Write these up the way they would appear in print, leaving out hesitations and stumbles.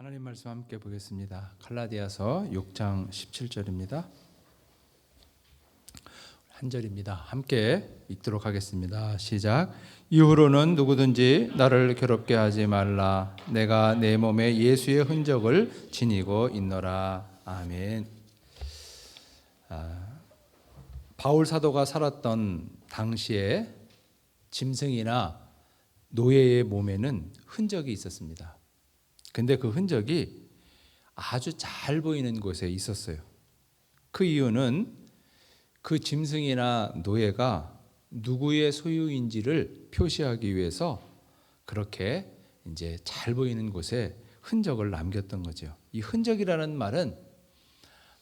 하나님 말씀 함께 보겠습니다. 갈라디아서 6장 17절입니다. 한 절입니다. 함께 읽도록 하겠습니다. 시작. 이후로는 누구든지 나를 괴롭게 하지 말라. 내가 내 몸에 예수의 흔적을 지니고 있노라. 아멘. 바울 사도가 살았던 당시에 짐승이나 노예의 몸에는 흔적이 있었습니다. 근데 그 흔적이 아주 잘 보이는 곳에 있었어요. 그 이유는 그 짐승이나 노예가 누구의 소유인지를 표시하기 위해서 그렇게 이제 잘 보이는 곳에 흔적을 남겼던 거죠. 이 흔적이라는 말은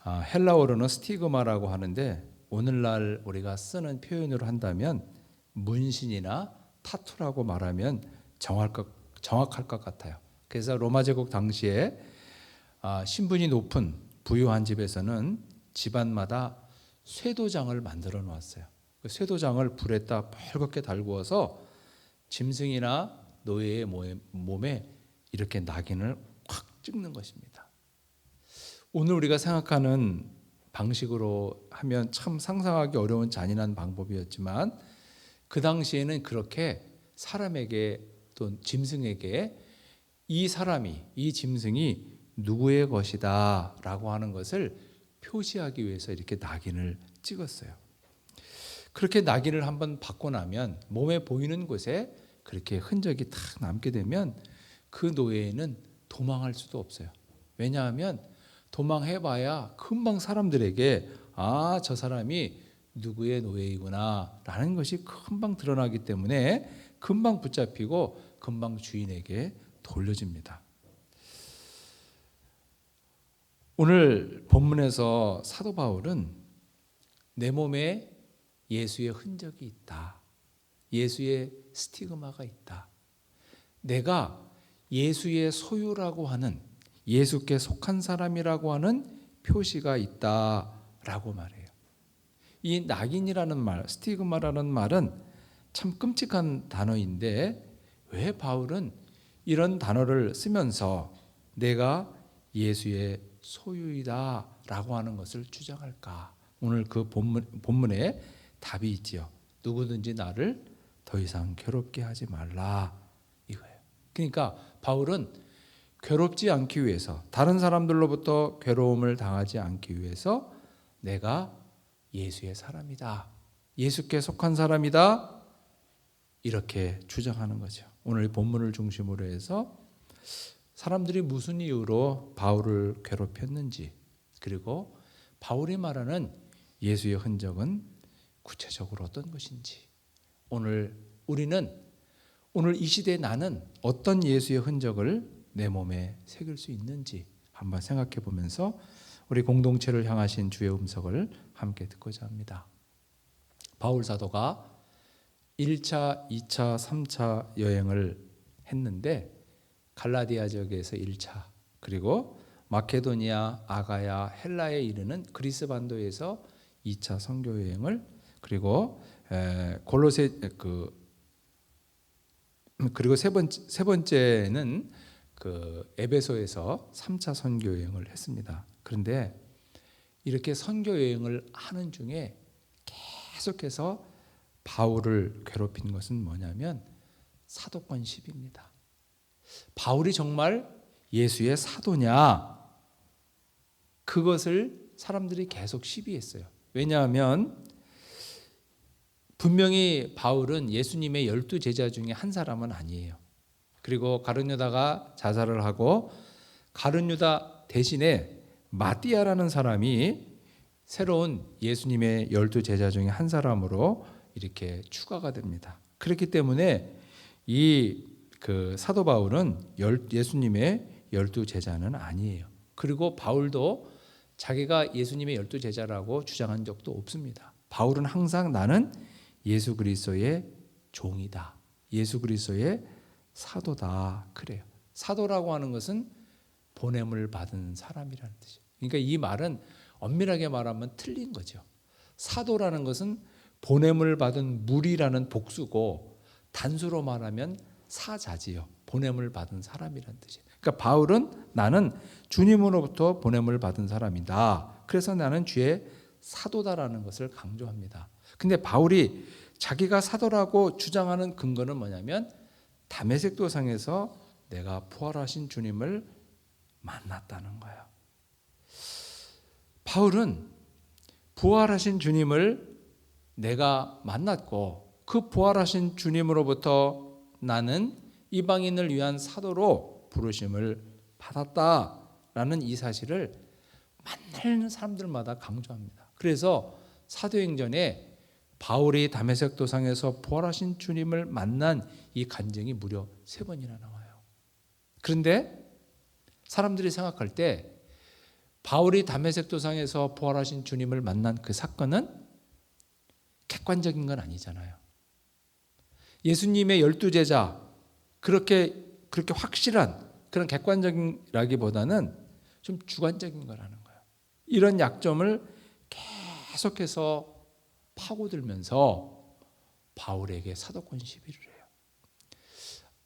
헬라어로는 스티그마라고 하는데 오늘날 우리가 쓰는 표현으로 한다면 문신이나 타투라고 말하면 정확할 것 같아요. 그래서 로마 제국 당시에 신분이 높은 부유한 집에서는 집안마다 쇠도장을 만들어 놓았어요. 그 쇠도장을 불에다 벌겋게 달구어서 짐승이나 노예의 몸에 이렇게 낙인을 확 찍는 것입니다. 오늘 우리가 생각하는 방식으로 하면 참 상상하기 어려운 잔인한 방법이었지만 그 당시에는 그렇게 사람에게 또 짐승에게 이 짐승이 누구의 것이다 라고 하는 것을 표시하기 위해서 이렇게 낙인을 찍었어요. 그렇게 낙인을 한번 받고 나면 몸에 보이는 곳에 그렇게 흔적이 탁 남게 되면 그 노예는 도망할 수도 없어요. 왜냐하면 도망해봐야 금방 사람들에게 저 사람이 누구의 노예이구나 라는 것이 금방 드러나기 때문에 금방 붙잡히고 금방 주인에게 돌려집니다. 오늘 본문에서 사도 바울은 내 몸에 예수의 흔적이 있다. 예수의 스티그마가 있다. 내가 예수의 소유라고 하는 예수께 속한 사람이라고 하는 표시가 있다라고 말해요. 이 낙인이라는 말, 스티그마라는 말은 참 끔찍한 단어인데 왜 바울은 이런 단어를 쓰면서 내가 예수의 소유이다 라고 하는 것을 주장할까? 오늘 그 본문에 답이 있지요. 누구든지 나를 더 이상 괴롭게 하지 말라 이거예요. 그러니까 바울은 괴롭지 않기 위해서 다른 사람들로부터 괴로움을 당하지 않기 위해서 내가 예수의 사람이다. 예수께 속한 사람이다. 이렇게 주장하는 거죠. 오늘 본문을 중심으로 해서 사람들이 무슨 이유로 바울을 괴롭혔는지 그리고 바울이 말하는 예수의 흔적은 구체적으로 어떤 것인지 오늘 이 시대에 나는 어떤 예수의 흔적을 내 몸에 새길 수 있는지 한번 생각해 보면서 우리 공동체를 향하신 주의 음성을 함께 듣고자 합니다. 바울 사도가 1차, 2차, 3차 여행을 했는데 갈라디아 지역에서 1차 그리고 마케도니아, 아가야, 헬라에 이르는 그리스 반도에서 2차 선교 여행을 그리고 그리고 세 번째는 그 에베소에서 3차 선교 여행을 했습니다. 그런데 이렇게 선교 여행을 하는 중에 계속해서 바울을 괴롭힌 것은 뭐냐면 사도권 시비입니다. 바울이 정말 예수의 사도냐? 그것을 사람들이 계속 시비했어요. 왜냐하면 분명히 바울은 예수님의 12제자 중에 한 사람은 아니에요. 그리고 가룟 유다가 자살을 하고 가룟 유다 대신에 마띠아라는 사람이 새로운 예수님의 12제자 중에 한 사람으로 이렇게 추가가 됩니다. 그렇기 때문에 그 사도 바울은 예수님의 12제자는 아니에요. 그리고 바울도 자기가 예수님의 12제자라고 주장한 적도 없습니다. 바울은 항상 나는 예수 그리스도의 종이다. 예수 그리스도의 사도다. 그래요. 사도라고 하는 것은 보냄을 받은 사람이라는 뜻이에요. 그러니까 이 말은 엄밀하게 말하면 틀린 거죠. 사도라는 것은 보냄을 받은 무리라는 복수고 단수로 말하면 사자지요. 보냄을 받은 사람이란 뜻이에요. 그러니까 바울은 나는 주님으로부터 보냄을 받은 사람이다. 그래서 나는 주의 사도다라는 것을 강조합니다. 근데 바울이 자기가 사도라고 주장하는 근거는 뭐냐면 다메섹 도상에서 내가 부활하신 주님을 만났다는 거예요. 바울은 부활하신 주님을 내가 만났고 그 부활하신 주님으로부터 나는 이방인을 위한 사도로 부르심을 받았다라는 이 사실을 만나는 사람들마다 강조합니다. 그래서 사도행전에 바울이 다메섹 도상에서 부활하신 주님을 만난 이 간증이 무려 3번이나 나와요. 그런데 사람들이 생각할 때 바울이 다메섹 도상에서 부활하신 주님을 만난 그 사건은 객관적인 건 아니잖아요. 예수님의 12제자 그렇게 확실한 그런 객관적이라기보다는 좀 주관적인 거라는 거예요. 이런 약점을 계속해서 파고들면서 바울에게 사도권 시비를 해요.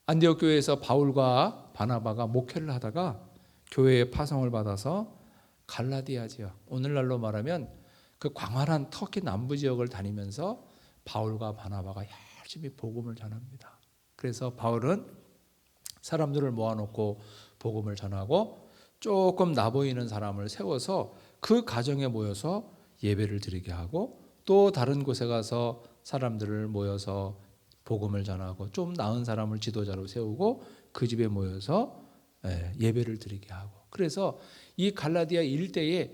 안디옥 교회에서 바울과 바나바가 목회를 하다가 교회의 파송을 받아서 갈라디아 지역, 오늘날로 말하면 그 광활한 터키 남부 지역을 다니면서 바울과 바나바가 열심히 복음을 전합니다. 그래서 바울은 사람들을 모아놓고 복음을 전하고 조금 나보이는 사람을 세워서 그 가정에 모여서 예배를 드리게 하고 또 다른 곳에 가서 사람들을 모여서 복음을 전하고 좀 나은 사람을 지도자로 세우고 그 집에 모여서 예배를 드리게 하고 그래서 이 갈라디아 일대에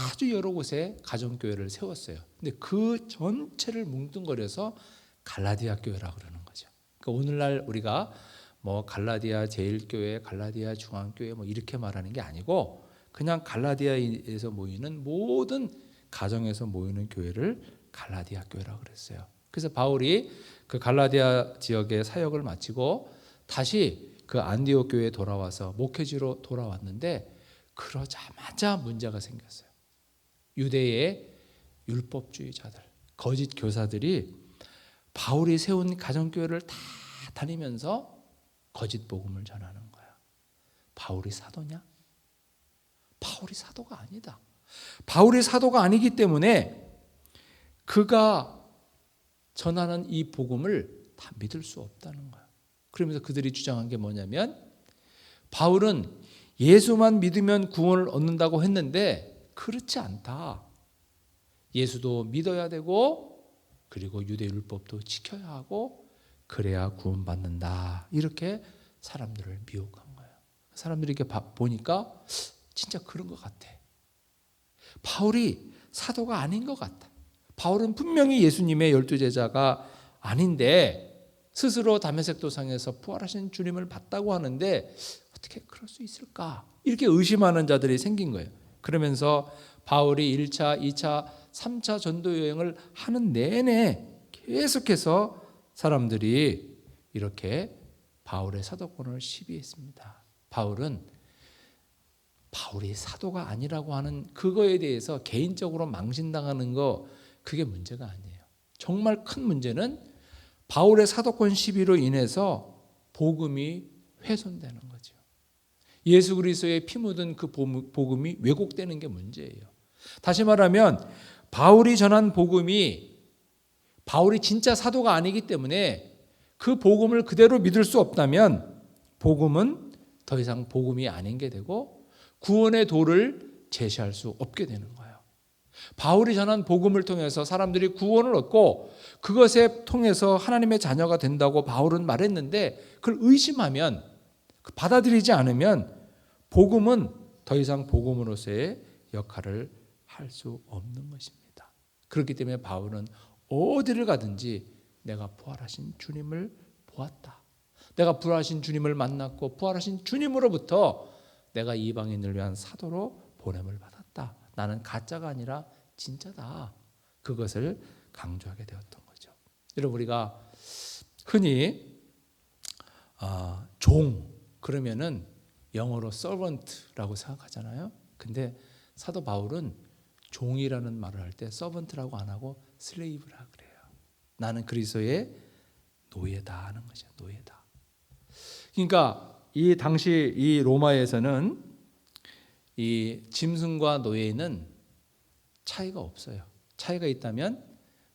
아주 여러 곳에 가정교회를 세웠어요. 근데 그 전체를 뭉뚱거려서 갈라디아 교회라고 그러는 거죠. 그러니까 오늘날 우리가 뭐 갈라디아 제일교회, 갈라디아 중앙교회 뭐 이렇게 말하는 게 아니고 그냥 갈라디아에서 모이는 모든 가정에서 모이는 교회를 갈라디아 교회라고 그랬어요. 그래서 바울이 그 갈라디아 지역의 사역을 마치고 다시 그 안디옥 교회에 돌아와서 목회지로 돌아왔는데 그러자마자 문제가 생겼어요. 유대의 율법주의자들, 거짓 교사들이 바울이 세운 가정교회를 다 다니면서 거짓 복음을 전하는 거야. 바울이 사도냐? 바울이 사도가 아니다. 바울이 사도가 아니기 때문에 그가 전하는 이 복음을 다 믿을 수 없다는 거야. 그러면서 그들이 주장한 게 뭐냐면 바울은 예수만 믿으면 구원을 얻는다고 했는데 그렇지 않다. 예수도 믿어야 되고 그리고 유대 율법도 지켜야 하고 그래야 구원받는다. 이렇게 사람들을 미혹한 거예요. 사람들이 이렇게 보니까 진짜 그런 것 같아. 바울이 사도가 아닌 것 같다. 바울은 분명히 예수님의 12제자가 아닌데 스스로 다메섹 도상에서 부활하신 주님을 봤다고 하는데 어떻게 그럴 수 있을까? 이렇게 의심하는 자들이 생긴 거예요. 그러면서 바울이 1차, 2차, 3차 전도 여행을 하는 내내 계속해서 사람들이 이렇게 바울의 사도권을 시비했습니다. 바울이 사도가 아니라고 하는 그거에 대해서 개인적으로 망신당하는 거 그게 문제가 아니에요. 정말 큰 문제는 바울의 사도권 시비로 인해서 복음이 훼손되는 거죠. 예수 그리스도의 피 묻은 그 복음이 왜곡되는 게 문제예요. 다시 말하면 바울이 전한 복음이 바울이 진짜 사도가 아니기 때문에 그 복음을 그대로 믿을 수 없다면 복음은 더 이상 복음이 아닌 게 되고 구원의 도를 제시할 수 없게 되는 거예요. 바울이 전한 복음을 통해서 사람들이 구원을 얻고 그것에 통해서 하나님의 자녀가 된다고 바울은 말했는데 그걸 의심하면 받아들이지 않으면 복음은 더 이상 복음으로서의 역할을 할 수 없는 것입니다. 그렇기 때문에 바울은 어디를 가든지 내가 부활하신 주님을 보았다. 내가 부활하신 주님을 만났고 부활하신 주님으로부터 내가 이방인을 위한 사도로 보냄을 받았다. 나는 가짜가 아니라 진짜다. 그것을 강조하게 되었던 거죠. 여러분 우리가 흔히 종 그러면은 영어로 servant라고 생각하잖아요. 근데 사도 바울은 종이라는 말을 할 때 servant라고 안 하고 slave라 그래요. 나는 그리스도의 노예다 하는 거죠. 노예다. 그러니까 이 당시 이 로마에서는 이 짐승과 노예는 차이가 없어요. 차이가 있다면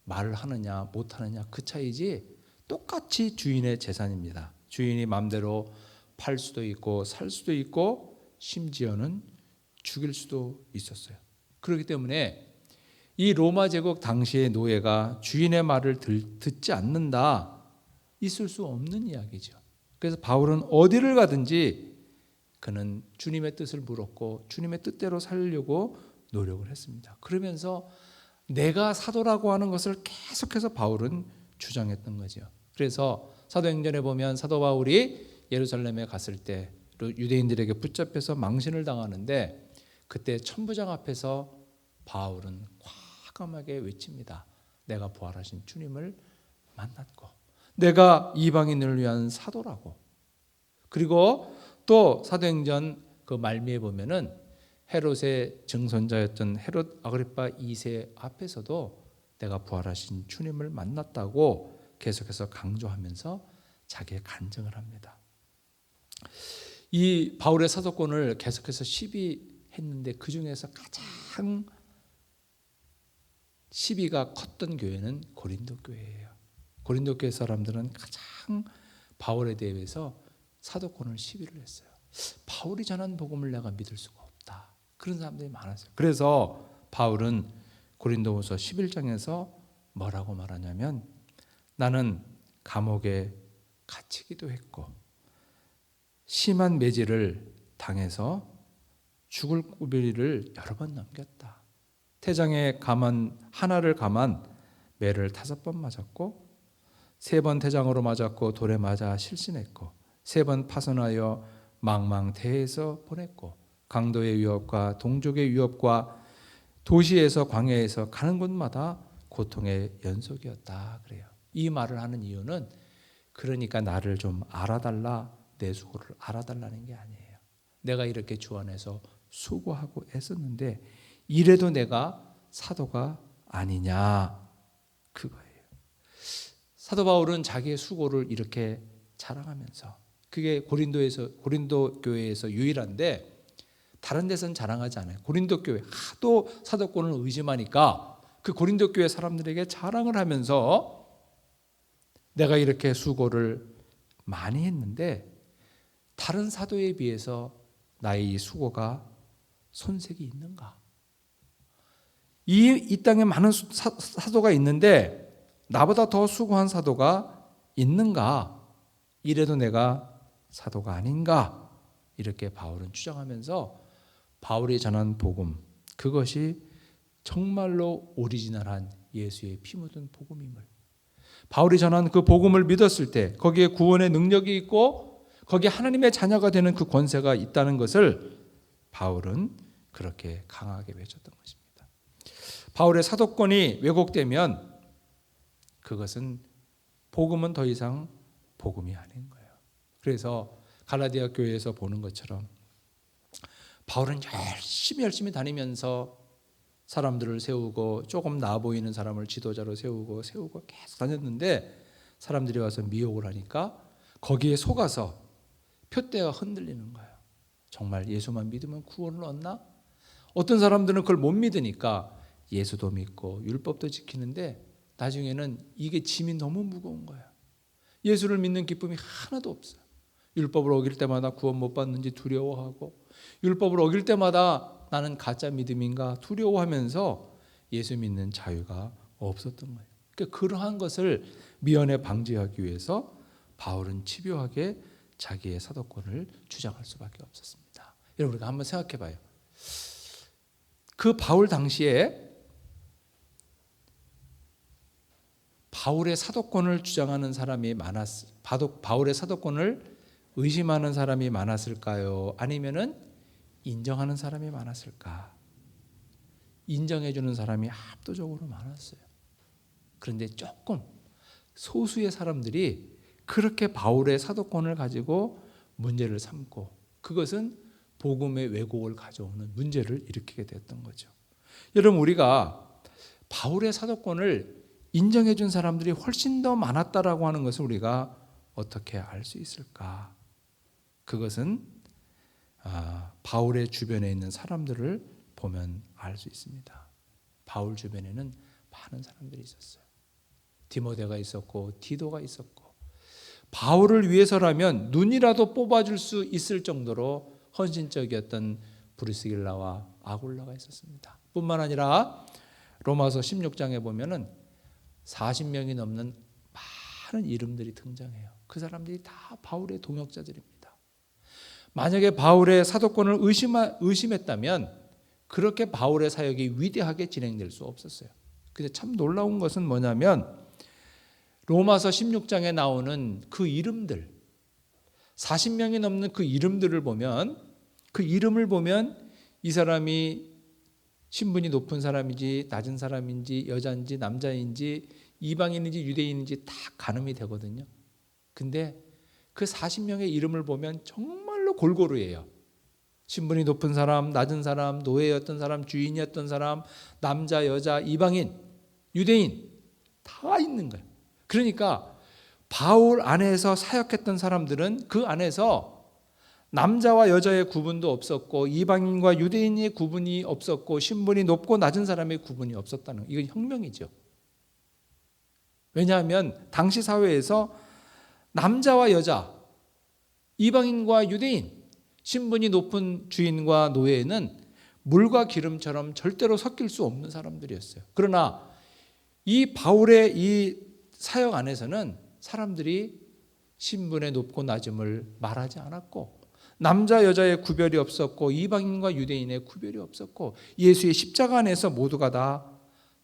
말을 하느냐 못하느냐 그 차이지 똑같이 주인의 재산입니다. 주인이 마음대로 팔 수도 있고 살 수도 있고 심지어는 죽일 수도 있었어요. 그렇기 때문에 이 로마 제국 당시의 노예가 주인의 말을 듣지 않는다, 있을 수 없는 이야기죠. 그래서 바울은 어디를 가든지 그는 주님의 뜻을 물었고 주님의 뜻대로 살려고 노력을 했습니다. 그러면서 내가 사도라고 하는 것을 계속해서 바울은 주장했던 거죠. 그래서 사도행전에 보면 사도 바울이 예루살렘에 갔을 때 유대인들에게 붙잡혀서 망신을 당하는데 그때 천부장 앞에서 바울은 과감하게 외칩니다. 내가 부활하신 주님을 만났고 내가 이방인을 위한 사도라고. 그리고 또 사도행전 그 말미에 보면은 헤롯의 증손자였던 헤롯 아그리파 2세 앞에서도 내가 부활하신 주님을 만났다고 계속해서 강조하면서 자기의 간증을 합니다. 이 바울의 사도권을 계속해서 시비했는데 그 중에서 가장 시비가 컸던 교회는 고린도 교회예요. 고린도 교회 사람들은 가장 바울에 대해서 사도권을 시비를 했어요. 바울이 전한 복음을 내가 믿을 수가 없다. 그런 사람들이 많았어요. 그래서 바울은 고린도후서 11장에서 뭐라고 말하냐면 나는 감옥에 갇히기도 했고 심한 매질을 당해서 죽을 고비를 여러 번 넘겼다. 태장에 하나를 감한 매를 5번 맞았고 3번 태장으로 맞았고 돌에 맞아 실신했고 3번 파손하여 망망대해에서 보냈고 강도의 위협과 동족의 위협과 도시에서 광야에서 가는 곳마다 고통의 연속이었다 그래요. 이 말을 하는 이유는 그러니까 나를 좀 알아달라, 내 수고를 알아달라는 게 아니에요. 내가 이렇게 주 안에서 수고하고 애썼는데 이래도 내가 사도가 아니냐 그거예요. 사도 바울은 자기의 수고를 이렇게 자랑하면서 그게 고린도 교회에서 유일한데 다른 데서는 자랑하지 않아요. 고린도 교회 하도 사도권을 의심하니까 그 고린도 교회 사람들에게 자랑을 하면서 내가 이렇게 수고를 많이 했는데 다른 사도에 비해서 나의 이 수고가 손색이 있는가? 이 땅에 많은 사도가 있는데 나보다 더 수고한 사도가 있는가? 이래도 내가 사도가 아닌가? 이렇게 바울은 주장하면서 바울이 전한 복음, 그것이 정말로 오리지널한 예수의 피 묻은 복음임을, 바울이 전한 그 복음을 믿었을 때 거기에 구원의 능력이 있고 거기에 하나님의 자녀가 되는 그 권세가 있다는 것을 바울은 그렇게 강하게 외쳤던 것입니다. 바울의 사도권이 왜곡되면 그것은 복음은 더 이상 복음이 아닌 거예요. 그래서 갈라디아 교회에서 보는 것처럼 바울은 열심히 다니면서 사람들을 세우고 조금 나아 보이는 사람을 지도자로 세우고 계속 다녔는데 사람들이 와서 미혹을 하니까 거기에 속아서 표대가 흔들리는 거예요. 정말 예수만 믿으면 구원을 얻나? 어떤 사람들은 그걸 못 믿으니까 예수도 믿고 율법도 지키는데 나중에는 이게 짐이 너무 무거운 거예요. 예수를 믿는 기쁨이 하나도 없어요. 율법을 어길 때마다 구원 못 받는지 두려워하고 율법을 어길 때마다 나는 가짜 믿음인가 두려워하면서 예수 믿는 자유가 없었던 거예요. 그러니까 그러한 것을 미연에 방지하기 위해서 바울은 집요하게 자기의 사도권을 주장할 수밖에 없었습니다. 여러분 우리가 한번 생각해 봐요. 그 바울 당시에 바울의 사도권을 주장하는 사람이 바울의 사도권을 의심하는 사람이 많았을까요? 아니면은 인정하는 사람이 많았을까? 인정해 주는 사람이 압도적으로 많았어요. 그런데 조금 소수의 사람들이 그렇게 바울의 사도권을 가지고 문제를 삼고 그것은 복음의 왜곡을 가져오는 문제를 일으키게 됐던 거죠. 여러분 우리가 바울의 사도권을 인정해 준 사람들이 훨씬 더 많았다라고 하는 것을 우리가 어떻게 알 수 있을까? 그것은 바울의 주변에 있는 사람들을 보면 알 수 있습니다. 바울 주변에는 많은 사람들이 있었어요. 디모데가 있었고 디도가 있었고, 바울을 위해서라면 눈이라도 뽑아줄 수 있을 정도로 헌신적이었던 브리스길라와 아굴라가 있었습니다. 뿐만 아니라 로마서 16장에 보면은 40명이 넘는 많은 이름들이 등장해요. 그 사람들이 다 바울의 동역자들입니다. 만약에 바울의 사도권을 의심했다면 그렇게 바울의 사역이 위대하게 진행될 수 없었어요. 근데 참 놀라운 것은 뭐냐면 로마서 16장에 나오는 그 이름들, 40명이 넘는 그 이름들을 보면, 그 이름을 보면 이 사람이 신분이 높은 사람인지 낮은 사람인지 여자인지 남자인지 이방인인지 유대인인지 다 가늠이 되거든요. 근데 그 40명의 이름을 보면 정말로 골고루해요. 신분이 높은 사람, 낮은 사람, 노예였던 사람, 주인이었던 사람, 남자, 여자, 이방인, 유대인 다 있는 거예요. 그러니까 바울 안에서 사역했던 사람들은 그 안에서 남자와 여자의 구분도 없었고, 이방인과 유대인의 구분이 없었고, 신분이 높고 낮은 사람의 구분이 없었다는, 이건 혁명이죠. 왜냐하면 당시 사회에서 남자와 여자, 이방인과 유대인, 신분이 높은 주인과 노예는 물과 기름처럼 절대로 섞일 수 없는 사람들이었어요. 그러나 이 바울의 이 사역 안에서는 사람들이 신분의 높고 낮음을 말하지 않았고, 남자 여자의 구별이 없었고, 이방인과 유대인의 구별이 없었고, 예수의 십자가 안에서 모두가 다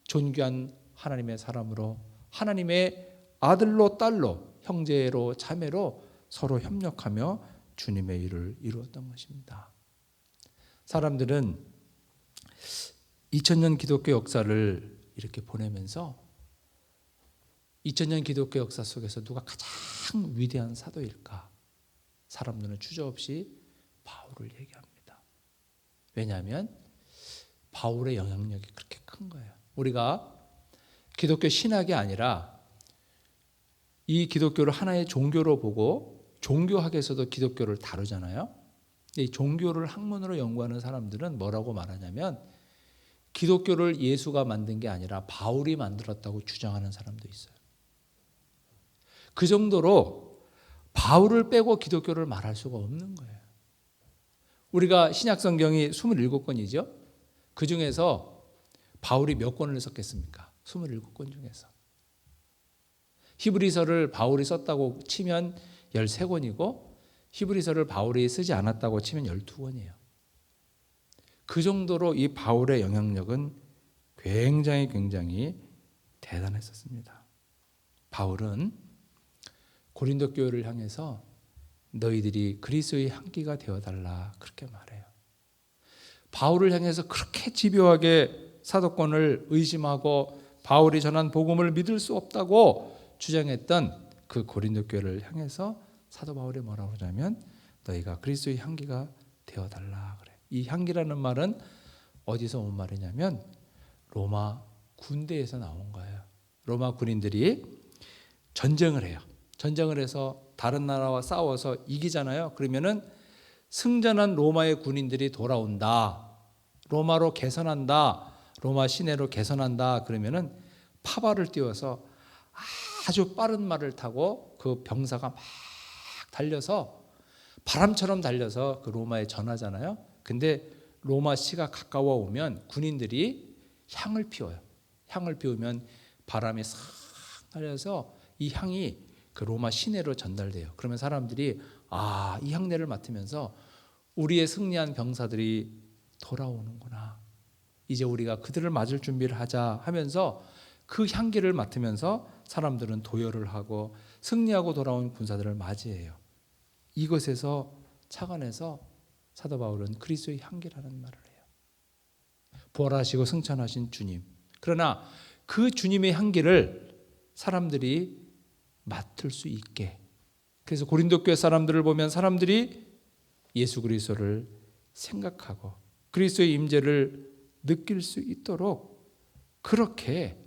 존귀한 하나님의 사람으로, 하나님의 아들로 딸로, 형제로 자매로 서로 협력하며 주님의 일을 이루었던 것입니다. 사람들은 2000년 기독교 역사를 이렇게 보내면서 2000년 기독교 역사 속에서 누가 가장 위대한 사도일까? 사람들은 주저없이 바울을 얘기합니다. 왜냐하면 바울의 영향력이 그렇게 큰 거예요. 우리가 기독교 신학이 아니라 이 기독교를 하나의 종교로 보고 종교학에서도 기독교를 다루잖아요. 이 종교를 학문으로 연구하는 사람들은 뭐라고 말하냐면 기독교를 예수가 만든 게 아니라 바울이 만들었다고 주장하는 사람도 있어요. 그 정도로 바울을 빼고 기독교를 말할 수가 없는 거예요. 우리가 신약 성경이 27권이죠. 그 중에서 바울이 몇 권을 썼겠습니까? 27권 중에서. 히브리서를 바울이 썼다고 치면 13권이고 히브리서를 바울이 쓰지 않았다고 치면 12권이에요. 그 정도로 이 바울의 영향력은 굉장히 대단했었습니다. 바울은 고린도 교회를 향해서 너희들이 그리스도의 향기가 되어달라 그렇게 말해요. 바울을 향해서 그렇게 집요하게 사도권을 의심하고 바울이 전한 복음을 믿을 수 없다고 주장했던 그 고린도 교회를 향해서 사도 바울이 뭐라고 하냐면 너희가 그리스도의 향기가 되어달라 그래. 이 향기라는 말은 어디서 온 말이냐면 로마 군대에서 나온 거예요. 로마 군인들이 전쟁을 해요. 전쟁을 해서 다른 나라와 싸워서 이기잖아요. 그러면은 승전한 로마의 군인들이 돌아온다. 로마로 개선한다. 로마 시내로 개선한다. 그러면은 파발을 띄워서 아주 빠른 말을 타고 그 병사가 막 달려서 바람처럼 달려서 그 로마에 전하잖아요. 근데 로마 시가 가까워 오면 군인들이 향을 피워요. 향을 피우면 바람이 싹 날려서 이 향이 그 로마 시내로 전달돼요. 그러면 사람들이 이 향내를 맡으면서 우리의 승리한 병사들이 돌아오는구나. 이제 우리가 그들을 맞을 준비를 하자 하면서 그 향기를 맡으면서 사람들은 도열을 하고 승리하고 돌아온 군사들을 맞이해요. 이것에서 착안해서 사도 바울은 그리스도의 향기라는 말을 해요. 부활하시고 승천하신 주님. 그러나 그 주님의 향기를 사람들이 맡을 수 있게. 그래서 고린도 교회 사람들을 보면 사람들이 예수 그리스도를 생각하고 그리스도의 임재를 느낄 수 있도록 그렇게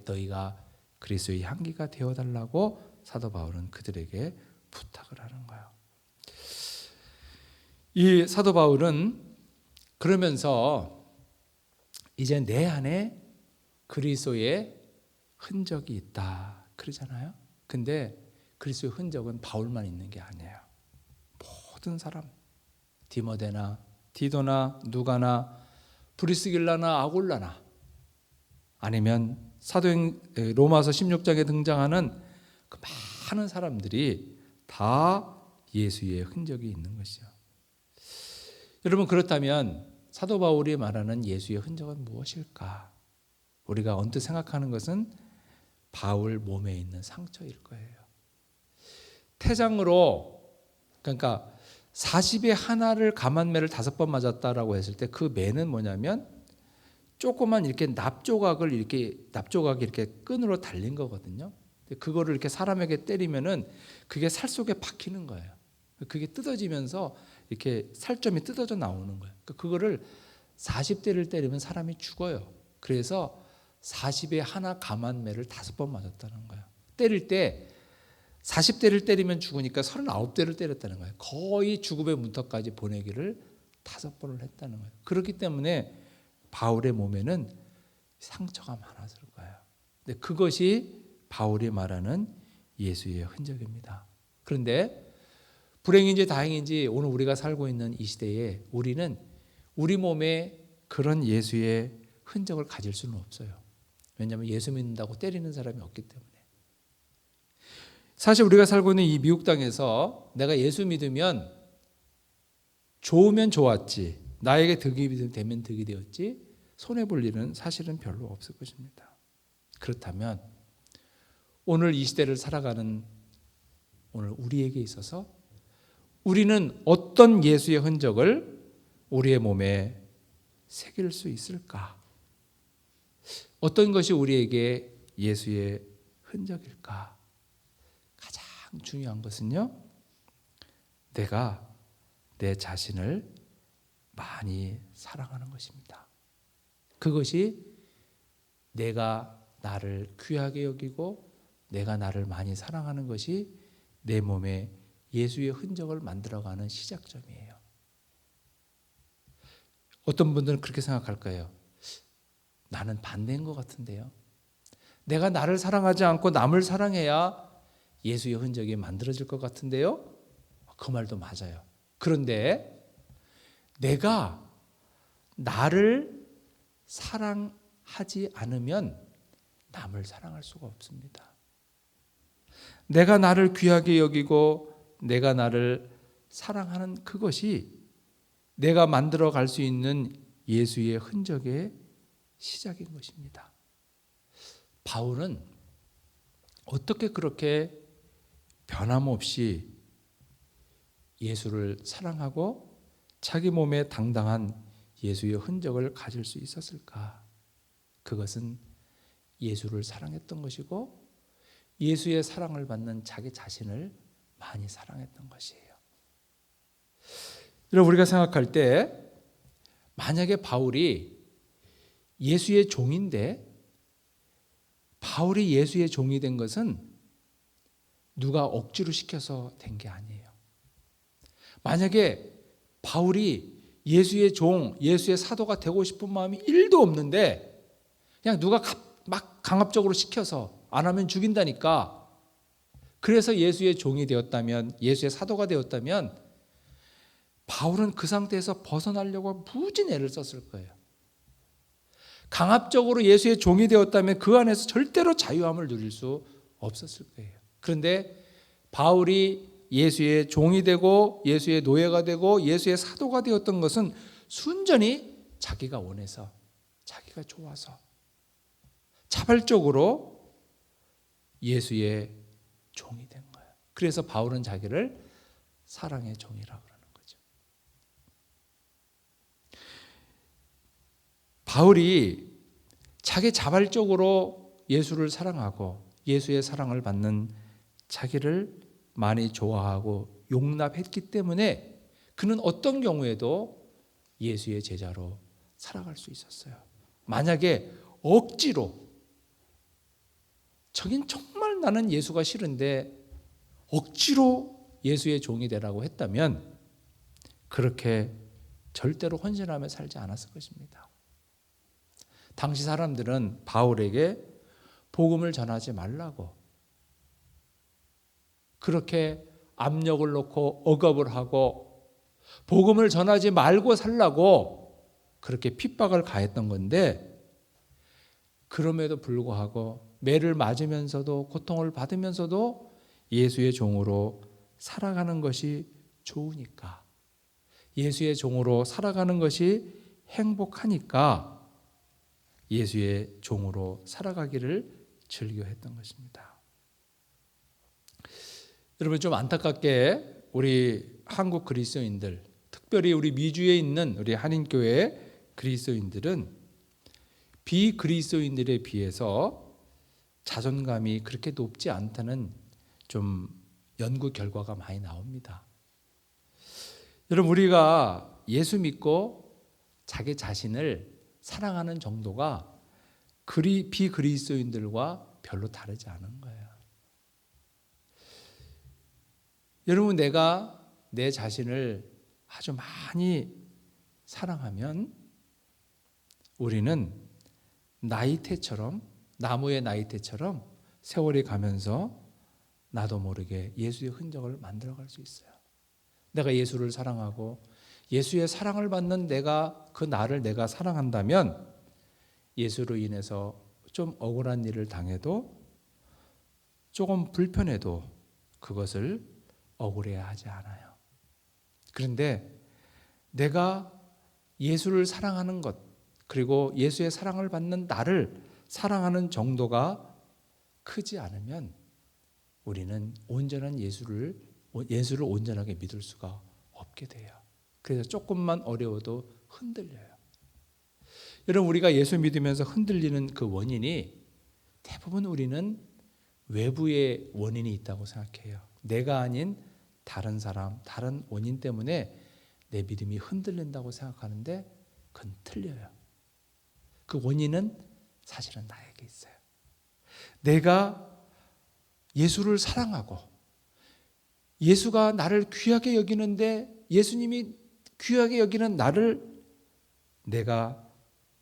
너희가 그리스도의 향기가 되어달라고 사도 바울은 그들에게 부탁을 하는 거예요. 이 사도 바울은 그러면서 이제 내 안에 그리스도의 흔적이 있다 그러잖아요. 근데 그리스도의 흔적은 바울만 있는 게 아니에요. 모든 사람, 디모데나 디도나 누가나 브리스길라나 아골라나 아니면 사도행 로마서 16장에 등장하는 그 많은 사람들이 다 예수의 흔적이 있는 것이죠. 여러분, 그렇다면 사도 바울이 말하는 예수의 흔적은 무엇일까? 우리가 언뜻 생각하는 것은 바울 몸에 있는 상처일 거예요. 태장으로, 그러니까 40에 하나를 감한매를 5번 맞았다라고 했을 때 그 매는 뭐냐면 조그만 이렇게 납조각이 이렇게 끈으로 달린 거거든요. 그거를 이렇게 사람에게 때리면은 그게 살 속에 박히는 거예요. 그게 뜯어지면서 이렇게 살점이 뜯어져 나오는 거예요. 그거를 40대를 때리면 사람이 죽어요. 그래서 40에 하나 감한매를 5번 맞았다는 거예요. 때릴 때 40대를 때리면 죽으니까 39대를 때렸다는 거예요. 거의 죽음의 문턱까지 보내기를 5번을 했다는 거예요. 그렇기 때문에 바울의 몸에는 상처가 많았을 거예요. 근데 그것이 바울이 말하는 예수의 흔적입니다. 그런데 불행인지 다행인지 오늘 우리가 살고 있는 이 시대에 우리는 우리 몸에 그런 예수의 흔적을 가질 수는 없어요. 왜냐하면 예수 믿는다고 때리는 사람이 없기 때문에. 사실 우리가 살고 있는 이 미국 땅에서 내가 예수 믿으면 좋으면 좋았지, 나에게 득이 되면 득이 되었지, 손해볼 일은 사실은 별로 없을 것입니다. 그렇다면 오늘 이 시대를 살아가는 오늘 우리에게 있어서 우리는 어떤 예수의 흔적을 우리의 몸에 새길 수 있을까? 어떤 것이 우리에게 예수의 흔적일까? 가장 중요한 것은요, 내가 내 자신을 많이 사랑하는 것입니다. 그것이 내가 나를 귀하게 여기고 내가 나를 많이 사랑하는 것이 내 몸에 예수의 흔적을 만들어가는 시작점이에요. 어떤 분들은 그렇게 생각할 거예요. 나는 반대인 것 같은데요. 내가 나를 사랑하지 않고 남을 사랑해야 예수의 흔적이 만들어질 것 같은데요. 그 말도 맞아요. 그런데 내가 나를 사랑하지 않으면 남을 사랑할 수가 없습니다. 내가 나를 귀하게 여기고 내가 나를 사랑하는 그것이 내가 만들어 갈 수 있는 예수의 흔적의 시작인 것입니다. 바울은 어떻게 그렇게 변함없이 예수를 사랑하고 자기 몸에 당당한 예수의 흔적을 가질 수 있었을까? 그것은 예수를 사랑했던 것이고 예수의 사랑을 받는 자기 자신을 많이 사랑했던 것이에요. 여러분, 우리가 생각할 때 만약에 바울이 예수의 종인데 바울이 예수의 종이 된 것은 누가 억지로 시켜서 된 게 아니에요. 만약에 바울이 예수의 종, 예수의 사도가 되고 싶은 마음이 1도 없는데 그냥 누가 막 강압적으로 시켜서 안 하면 죽인다니까, 그래서 예수의 종이 되었다면, 예수의 사도가 되었다면 바울은 그 상태에서 벗어나려고 무진 애를 썼을 거예요. 강압적으로 예수의 종이 되었다면 그 안에서 절대로 자유함을 누릴 수 없었을 거예요. 그런데 바울이 예수의 종이 되고 예수의 노예가 되고 예수의 사도가 되었던 것은 순전히 자기가 원해서, 자기가 좋아서 자발적으로 예수의 종이 된 거예요. 그래서 바울은 자기를 사랑의 종이라고 그러는 거죠. 바울이 자기 자발적으로 예수를 사랑하고 예수의 사랑을 받는 자기를 많이 좋아하고 용납했기 때문에 그는 어떤 경우에도 예수의 제자로 살아갈 수 있었어요. 만약에 억지로, 저긴 정말 나는 예수가 싫은데 억지로 예수의 종이 되라고 했다면 그렇게 절대로 헌신하며 살지 않았을 것입니다. 당시 사람들은 바울에게 복음을 전하지 말라고 그렇게 압력을 놓고 억압을 하고 복음을 전하지 말고 살라고 그렇게 핍박을 가했던 건데, 그럼에도 불구하고 매를 맞으면서도 고통을 받으면서도 예수의 종으로 살아가는 것이 좋으니까, 예수의 종으로 살아가는 것이 행복하니까 예수의 종으로 살아가기를 즐겨했던 것입니다. 여러분, 좀 안타깝게 우리 한국 그리스도인들, 특별히 우리 미주에 있는 우리 한인교회 그리스도인들은 비그리스도인들에 비해서 자존감이 그렇게 높지 않다는 좀 연구 결과가 많이 나옵니다. 여러분, 우리가 예수 믿고 자기 자신을 사랑하는 정도가 비그리스도인들과 별로 다르지 않은 거예요. 여러분, 내가 내 자신을 아주 많이 사랑하면 우리는 나이테처럼, 나무의 나이테처럼 세월이 가면서 나도 모르게 예수의 흔적을 만들어갈 수 있어요. 내가 예수를 사랑하고 예수의 사랑을 받는 그 나를 내가 사랑한다면 예수로 인해서 좀 억울한 일을 당해도 조금 불편해도 그것을 억울해하지 않아요. 그런데 내가 예수를 사랑하는 것, 그리고 예수의 사랑을 받는 나를 사랑하는 정도가 크지 않으면 우리는 온전한 예수를 온전하게 믿을 수가 없게 돼요. 그래서 조금만 어려워도 흔들려요. 여러분, 우리가 예수 믿으면서 흔들리는 그 원인이 대부분 우리는 외부의 원인이 있다고 생각해요. 내가 아닌 다른 사람, 다른 원인 때문에 내 믿음이 흔들린다고 생각하는데 그건 틀려요. 그 원인은 사실은 나에게 있어요. 내가 예수를 사랑하고 예수가 나를 귀하게 여기는데 예수님이 귀하게 여기는 나를 내가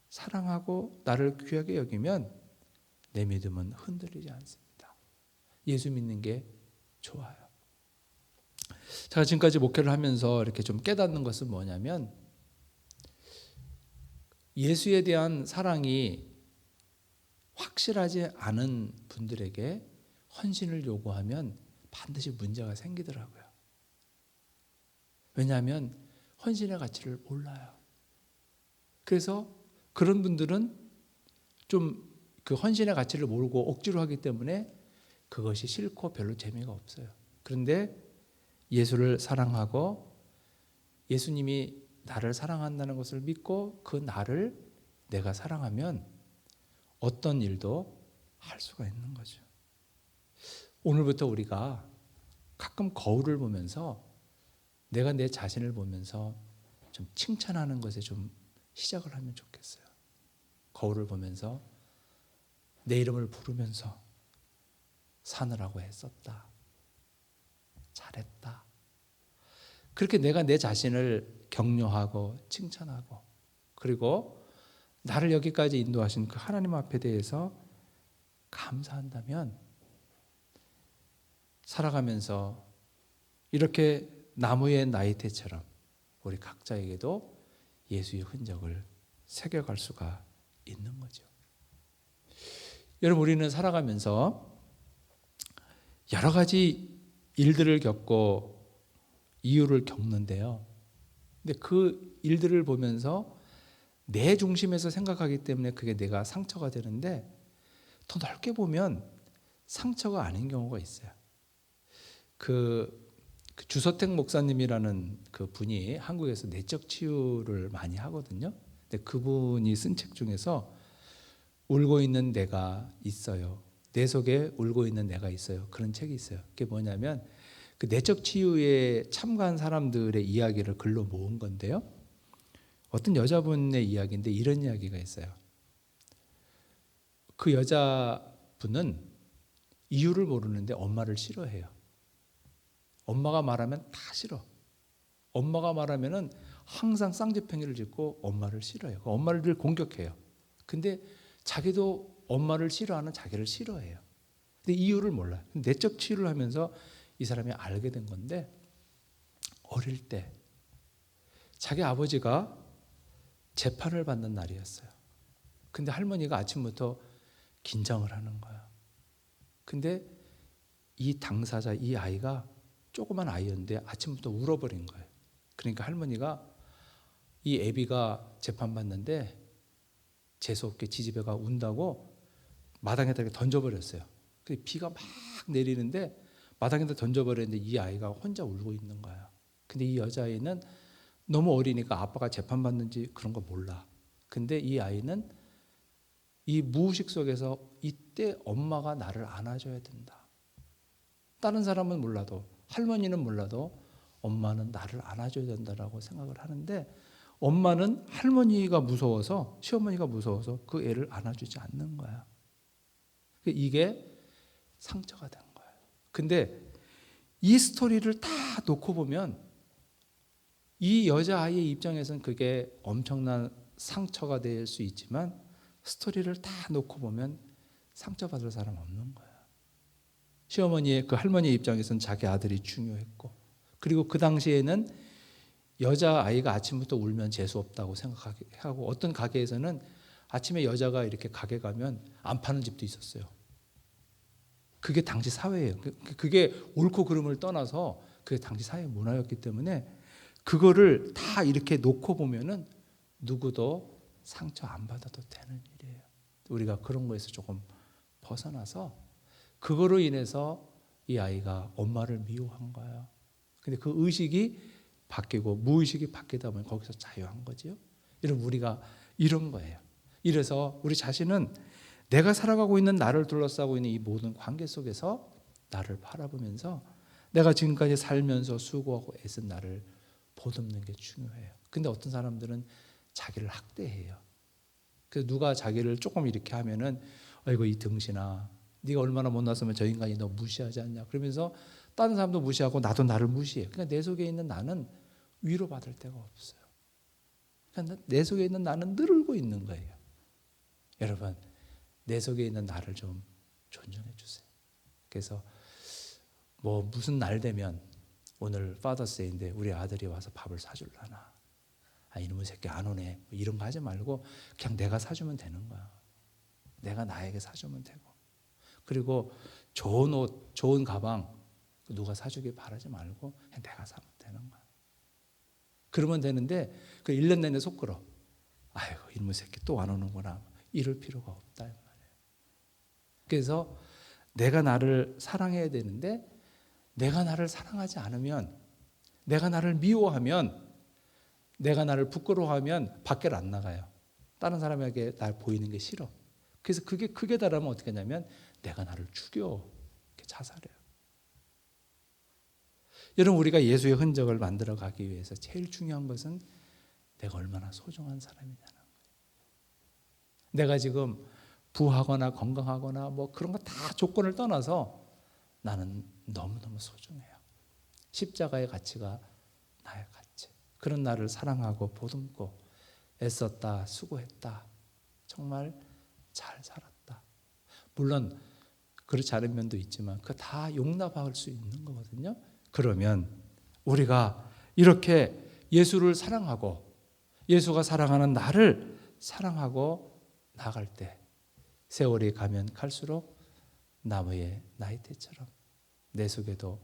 사랑하고 나를 귀하게 여기면 내 믿음은 흔들리지 않습니다. 예수 믿는 게 좋아요. 제가 지금까지 목회를 하면서 이렇게 좀 깨닫는 것은 뭐냐면, 예수에 대한 사랑이 확실하지 않은 분들에게 헌신을 요구하면 반드시 문제가 생기더라고요. 왜냐하면 헌신의 가치를 몰라요. 그래서 그런 분들은 좀 그 헌신의 가치를 모르고 억지로 하기 때문에 그것이 싫고 별로 재미가 없어요. 그런데 예수를 사랑하고 예수님이 나를 사랑한다는 것을 믿고 그 나를 내가 사랑하면 어떤 일도 할 수가 있는 거죠. 오늘부터 우리가 가끔 거울을 보면서 내가 내 자신을 보면서 좀 칭찬하는 것에 좀 시작을 하면 좋겠어요. 거울을 보면서 내 이름을 부르면서 사느라고 애썼다, 잘했다. 그렇게 내가 내 자신을 격려하고 칭찬하고, 그리고 나를 여기까지 인도하신 그 하나님 앞에 대해서 감사한다면 살아가면서 이렇게 나무의 나이테처럼 우리 각자에게도 예수의 흔적을 새겨갈 수가 있는 거죠. 여러분, 우리는 살아가면서 여러 가지 일들을 겪고 이유를 겪는데요. 근데 그 일들을 보면서 내 중심에서 생각하기 때문에 그게 내가 상처가 되는데, 더 넓게 보면 상처가 아닌 경우가 있어요. 그 주서택 목사님이라는 그 분이 한국에서 내적 치유를 많이 하거든요. 근데 그분이 쓴 책 중에서 울고 있는 내가 있어요. 내 속에 울고 있는 내가 있어요. 그런 책이 있어요. 그게 뭐냐면 그 내적 치유에 참가한 사람들의 이야기를 글로 모은 건데요. 어떤 여자분의 이야기인데 이런 이야기가 있어요. 그 여자분은 이유를 모르는데 엄마를 싫어해요. 엄마가 말하면 다 싫어. 엄마가 말하면은 항상 쌍지팽이를 짓고 엄마를 싫어해요. 엄마를 늘 공격해요. 근데 자기도 엄마를 싫어하는 자기를 싫어해요. 근데 이유를 몰라요. 내적 치유를 하면서 이 사람이 알게 된 건데, 어릴 때 자기 아버지가 재판을 받는 날이었어요. 근데 할머니가 아침부터 긴장을 하는 거야. 근데 이 당사자, 이 아이가 조그만 아이였는데 아침부터 울어버린 거예요. 그러니까 할머니가 이 애비가 재판받는데 재수없게 지지배가 운다고 마당에다 던져버렸어요. 비가 막 내리는데 마당에다 던져버렸는데 이 아이가 혼자 울고 있는 거야. 근데 이 여자아이는 너무 어리니까 아빠가 재판받는지 그런 거 몰라. 근데 이 아이는 이 무의식 속에서 이때 엄마가 나를 안아줘야 된다. 다른 사람은 몰라도, 할머니는 몰라도 엄마는 나를 안아줘야 된다라고 생각을 하는데, 엄마는 할머니가 무서워서, 시어머니가 무서워서 그 애를 안아주지 않는 거야. 이게 상처가 된 거예요. 근데 이 스토리를 다 놓고 보면 이 여자아이의 입장에서는 그게 엄청난 상처가 될 수 있지만, 스토리를 다 놓고 보면 상처받을 사람 없는 거야. 시어머니의, 그 할머니의 입장에서는 자기 아들이 중요했고, 그리고 그 당시에는 여자아이가 아침부터 울면 재수없다고 생각하고, 어떤 가게에서는 아침에 여자가 이렇게 가게 가면 안 파는 집도 있었어요. 그게 당시 사회예요. 그게 옳고 그름을 떠나서 그게 당시 사회 문화였기 때문에 그거를 다 이렇게 놓고 보면은 누구도 상처 안 받아도 되는 일이에요. 우리가 그런 거에서 조금 벗어나서, 그거로 인해서 이 아이가 엄마를 미워한 거예요. 근데 그 의식이 바뀌고 무의식이 바뀌다 보면 거기서 자유한 거죠. 이런 우리가 이런 거예요. 이래서 우리 자신은 내가 살아가고 있는, 나를 둘러싸고 있는 이 모든 관계 속에서 나를 바라보면서 내가 지금까지 살면서 수고하고 애쓴 나를 보듬는 게 중요해요. 근데 어떤 사람들은 자기를 학대해요. 그래서 누가 자기를 조금 이렇게 하면은, 아이고 이 등신아, 네가 얼마나 못났으면 저 인간이 너 무시하지 않냐, 그러면서 다른 사람도 무시하고 나도 나를 무시해. 그러니까 내 속에 있는 나는 위로받을 데가 없어요. 그러니까 내 속에 있는 나는 늘 울고 있는 거예요. 여러분, 내 속에 있는 나를 좀 존중해 주세요. 그래서 뭐 무슨 날 되면, 오늘 파더스데이인데 우리 아들이 와서 밥을 사줄라나, 이놈의 새끼 안 오네, 이런 거 하지 말고 그냥 내가 사주면 되는 거야. 내가 나에게 사주면 되고, 그리고 좋은 옷, 좋은 가방 누가 사주길 바라지 말고 그냥 내가 사면 되는 거야. 그러면 되는데, 그 1년 내내 속 끓어. 아이고 이놈의 새끼 또 안 오는구나, 이럴 필요가 없다 말이에요. 그래서 내가 나를 사랑해야 되는데, 내가 나를 사랑하지 않으면, 내가 나를 미워하면, 내가 나를 부끄러워하면 밖을 안 나가요. 다른 사람에게 날 보이는 게 싫어. 그래서 그게 크게 달하면 어떻게 하냐면 내가 나를 죽여, 이렇게 자살해요. 여러분, 우리가 예수의 흔적을 만들어 가기 위해서 제일 중요한 것은 내가 얼마나 소중한 사람이냐는 거예요. 내가 지금 부하거나 건강하거나 뭐 그런 거 다 조건을 떠나서 나는 너무너무 소중해요. 십자가의 가치가 나의 가치. 그런 나를 사랑하고 보듬고 애썼다, 수고했다, 정말 잘 살았다. 물론 그렇지 않은 면도 있지만 그거 다 용납할 수 있는 거거든요. 그러면 우리가 이렇게 예수를 사랑하고 예수가 사랑하는 나를 사랑하고 나갈 때, 세월이 가면 갈수록 나무의 나이테처럼 내 속에도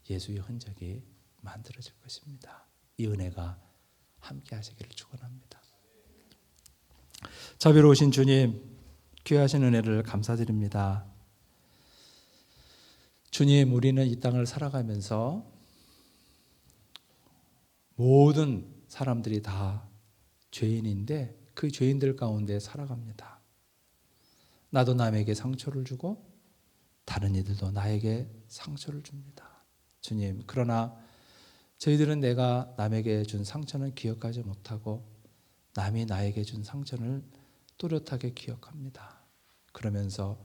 예수의 흔적이 만들어질 것입니다. 이 은혜가 함께 하시기를 축원합니다. 자비로우신 주님, 귀하신 은혜를 감사드립니다. 주님, 우리는 이 땅을 살아가면서 모든 사람들이 다 죄인인데 그 죄인들 가운데 살아갑니다. 나도 남에게 상처를 주고 다른 이들도 나에게 상처를 줍니다. 주님, 그러나 저희들은 내가 남에게 준 상처는 기억하지 못하고 남이 나에게 준 상처를 또렷하게 기억합니다. 그러면서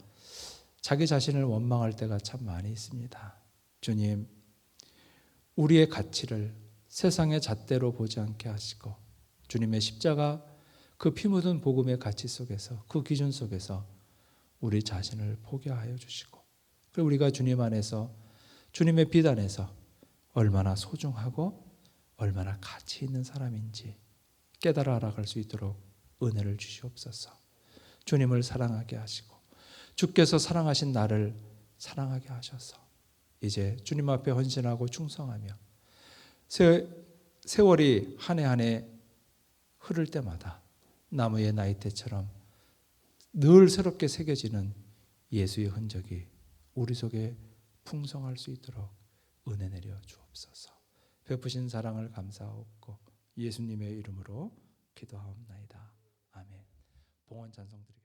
자기 자신을 원망할 때가 참 많이 있습니다. 주님, 우리의 가치를 세상의 잣대로 보지 않게 하시고 주님의 십자가 그 피 묻은 복음의 가치 속에서 그 기준 속에서 우리 자신을 포기하여 주시고 그리고 우리가 주님 안에서 주님의 빛 안에서 얼마나 소중하고 얼마나 가치 있는 사람인지 깨달아 알아갈 수 있도록 은혜를 주시옵소서. 주님을 사랑하게 하시고 주께서 사랑하신 나를 사랑하게 하셔서 이제 주님 앞에 헌신하고 충성하며 세월이 한 해 한 해 흐를 때마다 나무의 나이테처럼 늘 새롭게 새겨지는 예수의 흔적이 우리 속에 풍성할 수 있도록 은혜 내려 주옵소서. 베푸신 사랑을 감사하옵고 예수님의 이름으로 기도하옵나이다. 아멘. 봉헌 찬송 드리겠습니다.